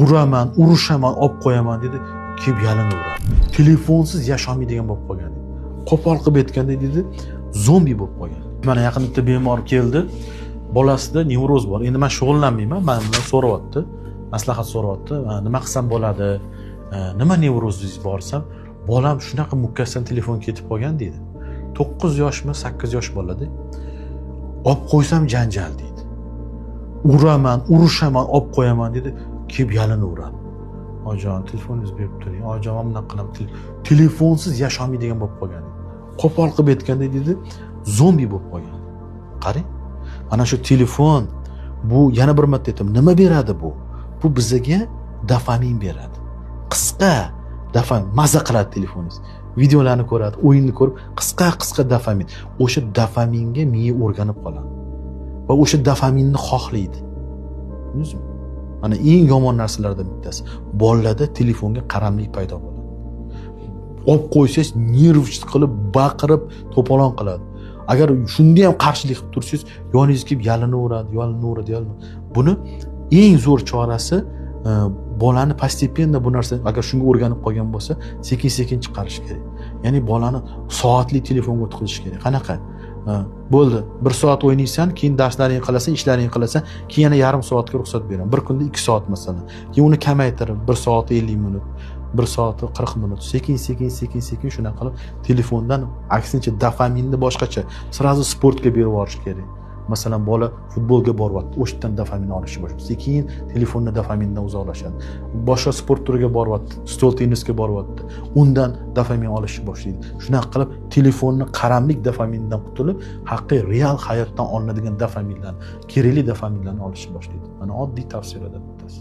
uraman, urushaman, olib qo'yaman dedi, kelib yalinaveradi. Telefonsiz yasholmaydigan bo'lib qolgan. Qo'pol qilib aytganda dedi, zombi bo'lib qolgan. Mana yaqin bitta bemor keldi, bolasida nevroz bor. Endi men shug'ullanmayman, men bilan so'rayapti, maslahat so'rayapti. Nima qilsam bo'ladi? Nima nevrozingiz borsam, bolam shunaqa mukkasidan telefon ketib qolgan deydi. 9 yoshmi, 8 yosh bolada. Olib qo'ysam janjal deydi. Uraman, urushaman, olib qo'yaman dedi, kelib yalinaveradi. Ojon, telefoningizni berib turing. Ojon, men bunaqa qilaman. Telefonsiz yasholmaydigan bo'lib qolgan. Qo'pol qilib aytganda dedi, zombi bo'lib qolgan. Qarang. Mana shu telefon bu yana bir marta aytaman, nima beradi bu? Bu bizga dopamin beradi. Qisqa dopamin, maza qiladi telefoningiz. Videolarni ko'radi, o'yinni ko'rib, qisqa dopamin. O'sha dopaminga miya o'rganib qoladi. Va o'sha dopaminni xohlaydi. Tushundingizmi? Mana eng yomon narsalardan bittasi. Bolalarda telefonga qaramlik paydo bo'ladi. Olib qo'ysangiz, nerv qilib, baqirib, to'polon qiladi. Agar shunda ham qarshilik qilib tursangiz, yoningizga kelib yalinaveradi. Buni eng zo'r chorasi bolani postepенно bu narsa agar shunga o'rganib qolgan bo'lsa, sekin-sekin chiqarish kerak. Ya'ni bolani soatli telefonga o'tkazish kerak. Qanaqa? Bo'ldi, 1 soat o'ynaysan, keyin darslaringni qilasan, ishlaringni qilasan, keyin yana yarim soatga ruxsat beraman. Bir kunda 2 soat masalan. Keyin uni kamaytirib 1 soat 50 minut, 1 soat 40 minut, sekin shunaqa qilib telefondan aksincha dopaminni boshqacha sirazu sportga berib yuborish kerak. Masalan, bola futbolga boryapti, o'shdan dopamin olishni boshlaydi. Sekin telefonni dopamindan uzoqlashadi. Boshqa sport turiga boryapti, stol tennisga boryapti, undan dopamin olishni boshlaydi. Shunaqa qilib telefonni qaramlik dopamindan qutulib, haqiqiy real hayotdan olinadigan dopaminlarni, kerakli dopaminlarni olishni boshlaydi. Mana oddiy tavsiyalardan bittasi.